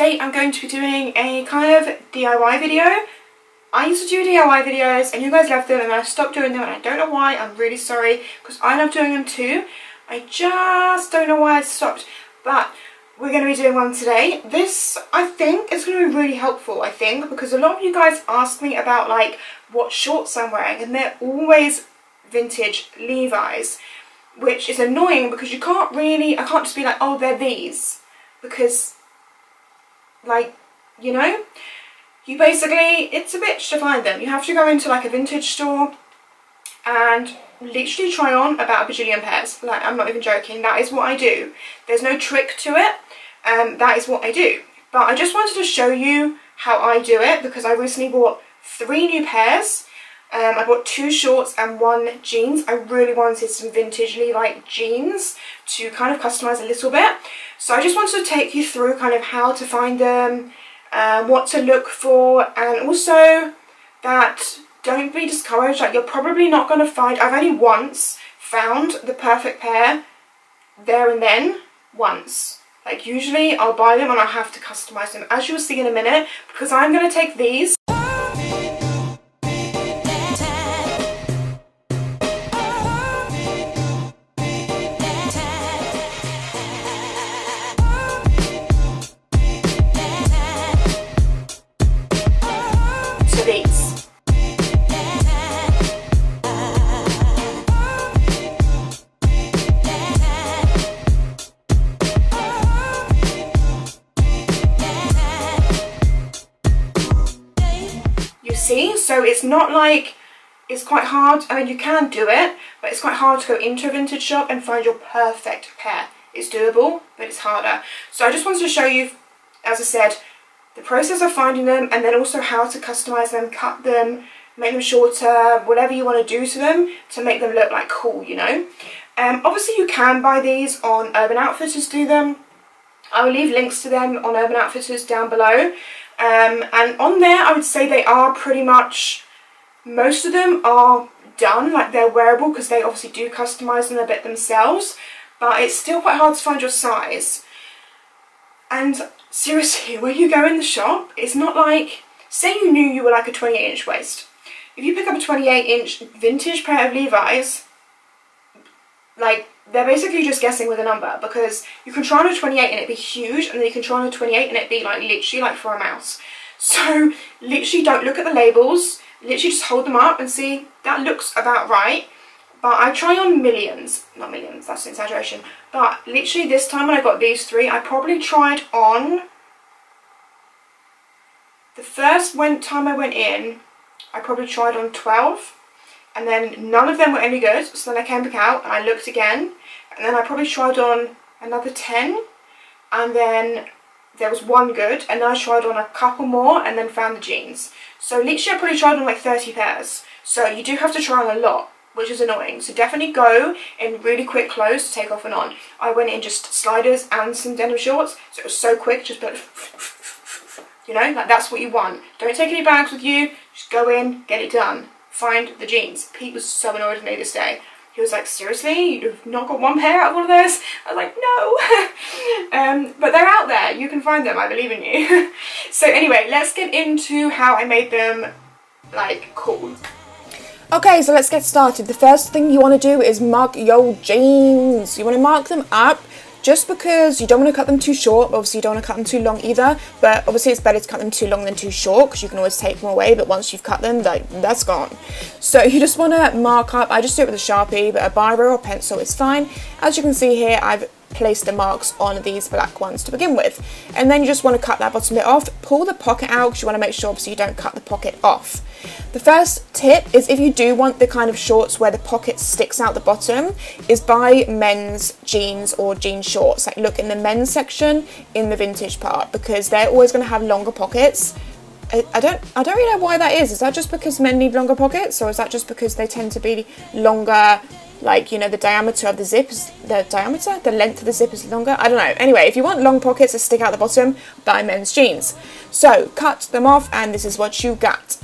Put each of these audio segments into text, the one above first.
today I'm going to be doing a kind of DIY video. I used to do DIY videos and you guys love them, and I stopped doing them and I don't know why. I'm really sorry because I love doing them too. I just don't know why I stopped, but we're going to be doing one today. This, I think, is going to be really helpful, I think, because a lot of you guys ask me about like what shorts I'm wearing, and they're always vintage Levi's, which is annoying because you can't really, I can't just be like, oh, they're these, because like, you know, you basically, it's a bitch to find them. You have to go into like a vintage store and literally try on about a bajillion pairs. Like, I'm not even joking, that is what I do. There's no trick to it, that is what I do. But I just wanted to show you how I do it because I recently bought 3 new pairs. I bought 2 shorts and 1 jeans. I really wanted some vintage Levi jeans to kind of customise a little bit. So I just wanted to take you through kind of how to find them, what to look for, and also that don't be discouraged. Like, you're probably not going to find, I've only once found the perfect pair there and then, once. Like, usually I'll buy them and I'll have to customise them, as you'll see in a minute, because I'm going to take these. So it's not like, it's quite hard, I mean you can do it, but it's quite hard to go into a vintage shop and find your perfect pair. It's doable, but it's harder. So I just wanted to show you, as I said, the process of finding them, and then also how to customise them, cut them, make them shorter, whatever you want to do to them to make them look like cool, you know. Obviously you can buy these on Urban Outfitters, do them. I will leave links to them on Urban Outfitters down below. And on there I would say they are pretty much, most of them are done, like they're wearable, because they obviously do customise them a bit themselves, but it's still quite hard to find your size. And seriously, when you go in the shop, it's not like, say you knew you were like a 28-inch waist. If you pick up a 28-inch vintage pair of Levi's, like, they're basically just guessing with a number, because you can try on a 28 and it be huge, and then you can try on a 28 and it be like literally like for a mouse. So literally don't look at the labels, literally just hold them up and see, that looks about right. But I try on millions, not millions, that's an exaggeration, but literally this time when I got these 3, I probably tried on, the first time I went in, I probably tried on 12. And then none of them were any good, so then I came back out and I looked again, and then I probably tried on another 10, and then there was 1 good, and then I tried on a couple more and then found the jeans. So literally I probably tried on like 30 pairs, so you do have to try on a lot, which is annoying. So definitely go in really quick clothes to take off and on. I went in just sliders and some denim shorts, so it was so quick, just like, you know, like that's what you want. Don't take any bags with you, just go in, get it done. Find the jeans. Pete was so annoyed with me this day. He was like, seriously, you've not got 1 pair out of one of those? I was like, no. But they're out there, you can find them, I believe in you. So anyway, let's get into how I made them like cool. Okay, so let's get started. The first thing you want to do is mark your jeans. You want to mark them up, just because you don't want to cut them too short, but obviously you don't want to cut them too long either, but obviously it's better to cut them too long than too short, because you can always take them away, but once you've cut them, like, that's gone. So you just want to mark up, I just do it with a Sharpie, but a biro or pencil is fine. As you can see here, I've placed the marks on these black ones to begin with, and then you just want to cut that bottom bit off, pull the pocket out, because you want to make sure obviously you don't cut the pocket off. The first tip is, if you do want the kind of shorts where the pocket sticks out the bottom, is buy men's jeans or jean shorts. Like, look in the men's section in the vintage part, because they're always going to have longer pockets. I don't really know why that is. Is that just because men need longer pockets, or is that just because they tend to be longer, like, you know, the diameter of the zip is, the length of the zip is longer? I don't know. Anyway, if you want long pockets that stick out the bottom, buy men's jeans. So cut them off, and this is what you got.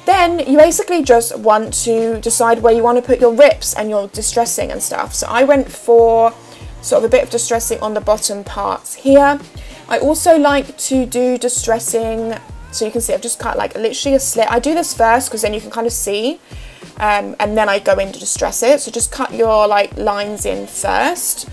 Then you basically just want to decide where you want to put your rips and your distressing and stuff. So I went for sort of a bit of distressing on the bottom parts here. I also like to do distressing, so you can see I've just cut like literally a slit. I do this first because then you can kind of see, and then I go in to distress it. So just cut your like lines in first.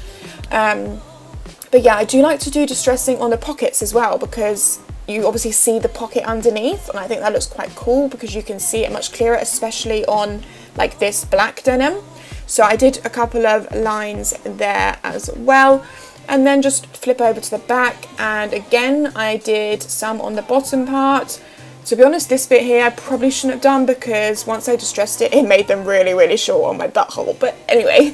But yeah, I do like to do distressing on the pockets as well, because you obviously see the pocket underneath, and I think that looks quite cool because you can see it much clearer, especially on like this black denim. So I did a couple of lines there as well, and then just flip over to the back, and again I did some on the bottom part. To be honest, this bit here I probably shouldn't have done, because once I distressed it, it made them really short on my butthole. But anyway,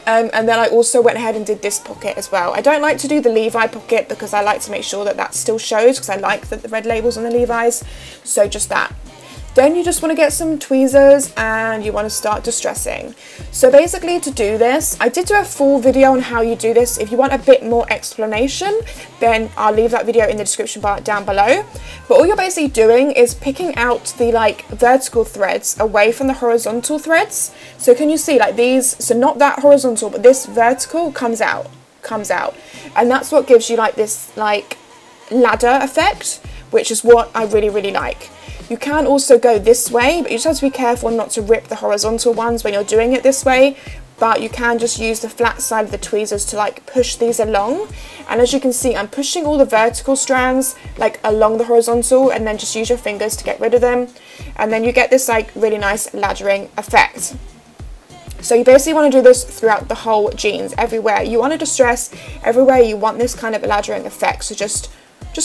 and then I also went ahead and did this pocket as well. I don't like to do the Levi pocket because I like to make sure that that still shows, because I like the red labels on the Levi's. So just that. Then you just want to get some tweezers and you want to start distressing. So basically, to do this, I did do a full video on how you do this. If you want a bit more explanation, then I'll leave that video in the description bar down below. But all you're basically doing is picking out the like vertical threads away from the horizontal threads. So can you see like these, so not that horizontal, but this vertical comes out. And that's what gives you like this like ladder effect, which is what I really like. You can also go this way, but you just have to be careful not to rip the horizontal ones when you're doing it this way. But you can just use the flat side of the tweezers to like push these along. And as you can see, I'm pushing all the vertical strands like along the horizontal, and then just use your fingers to get rid of them. And then you get this like really nice laddering effect. So you basically want to do this throughout the whole jeans, everywhere. You want to distress everywhere, you want this kind of laddering effect. So just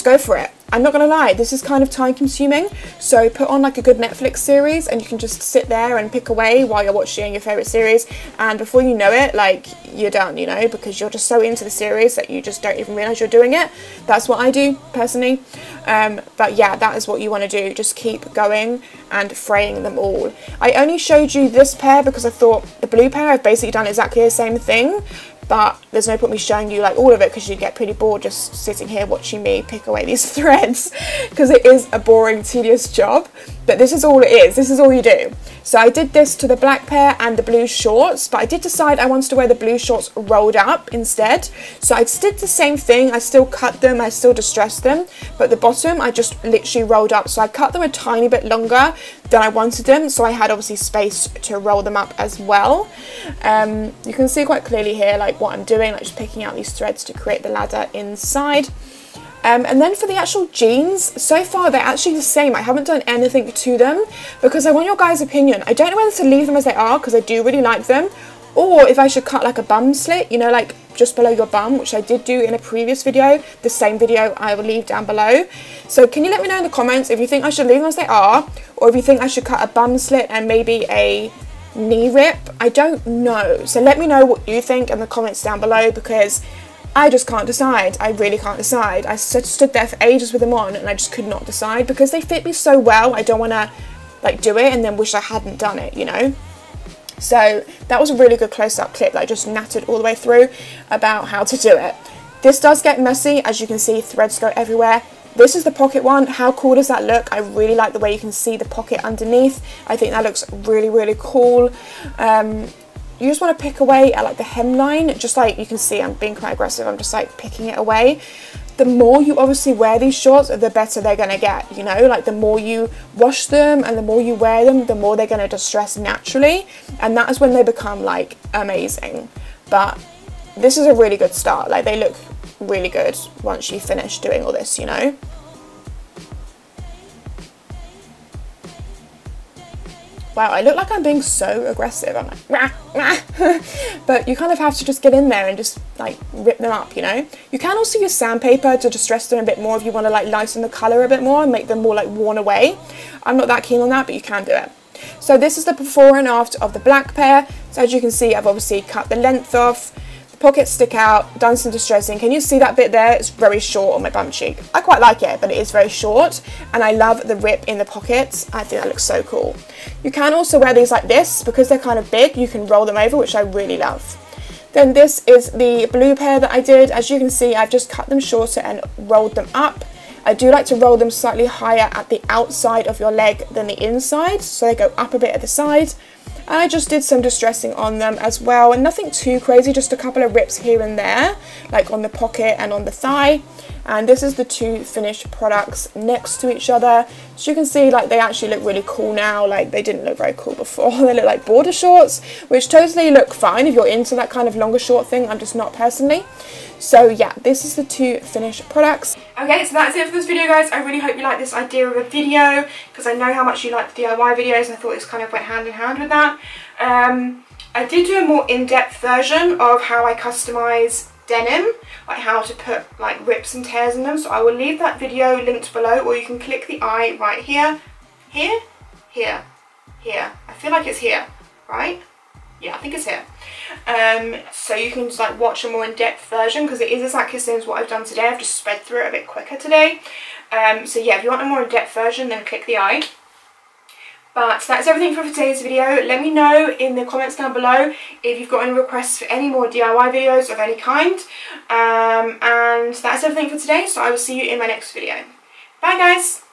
go for it. I'm not gonna lie, this is kind of time consuming, so put on like a good Netflix series and you can just sit there and pick away while you're watching your favorite series, and before you know it, like, you're done, you know, because you're just so into the series that you just don't even realize you're doing it. That's what I do personally. But yeah, that is what you want to do. Just keep going and fraying them all. I only showed you this pair because I thought the blue pair I've basically done exactly the same thing, but there's no point me showing you like all of it because you'd get pretty bored just sitting here watching me pick away these threads, because it is a boring, tedious job. But this is all it is, this is all you do. So I did this to the black pair and the blue shorts, but I did decide I wanted to wear the blue shorts rolled up instead. So I did the same thing, I still cut them, I still distressed them, but the bottom I just literally rolled up. So I cut them a tiny bit longer than I wanted them, so I had obviously space to roll them up as well. You can see quite clearly here like what I'm doing, like just picking out these threads to create the ladder inside. And then for the actual jeans, so far they're actually the same. I haven't done anything to them because I want your guys' opinion. I don't know whether to leave them as they are because I do really like them, or if I should cut like a bum slit, you know, like just below your bum, which I did do in a previous video. The same video I will leave down below. So can you let me know in the comments if you think I should leave them as they are, or if you think I should cut a bum slit and maybe a knee rip? I don't know. So let me know what you think in the comments down below, because I just can't decide. I really can't decide. I stood there for ages with them on and I just could not decide because they fit me so well. I don't want to like do it and then wish I hadn't done it, you know. So that was a really good close-up clip that I just nattered all the way through about how to do it. This does get messy, as you can see, threads go everywhere. This is the pocket one. How cool does that look? I really like the way you can see the pocket underneath. I think that looks really cool. You just want to pick away at like the hemline, just like you can see I'm being quite aggressive. I'm just like picking it away. The more you obviously wear these shorts, the better they're going to get, you know, like the more you wash them and the more you wear them, the more they're going to distress naturally, and that is when they become like amazing. But this is a really good start. Like they look really good once you finish doing all this, you know. Wow, I look like I'm being so aggressive. I'm like, rah, rah. But you kind of have to just get in there and just like rip them up, you know. You can also use sandpaper to distress them a bit more if you want to like lighten the colour a bit more and make them more like worn away. I'm not that keen on that, but you can do it. So this is the before and after of the black pair. So as you can see, I've obviously cut the length off. Pockets stick out, done some distressing. Can you see that bit there? It's very short on my bum cheek. I quite like it, but it is very short, and I love the rip in the pockets. I think that looks so cool. You can also wear these like this because they're kind of big. You can roll them over, which I really love. Then this is the blue pair that I did. As you can see, I've just cut them shorter and rolled them up. I do like to roll them slightly higher at the outside of your leg than the inside, so they go up a bit at the side. and I just did some distressing on them as well, and nothing too crazy, just a couple of rips here and there, like on the pocket and on the thigh. And this is the two finished products next to each other. So you can see, like, they actually look really cool now. Like, they didn't look very cool before. They look like border shorts, which totally look fine if you're into that kind of longer short thing. I'm just not personally. So yeah, this is the two finished products. Okay, so that's it for this video, guys. I really hope you like this idea of a video, because I know how much you like the DIY videos, and I thought this kind of went hand in hand with that. I did do a more in-depth version of how I customise denim, like how to put like rips and tears in them, so I will leave that video linked below, or you can click the eye right here, here, here, here. I feel like it's here, right? Yeah, I think it's here. So you can just like watch a more in-depth version, because it is exactly the same as what I've done today. I've just sped through it a bit quicker today. So yeah, if you want a more in-depth version, then click the eye. But that's everything for today's video. Let me know in the comments down below if you've got any requests for any more DIY videos of any kind. And that's everything for today, so I will see you in my next video. Bye, guys!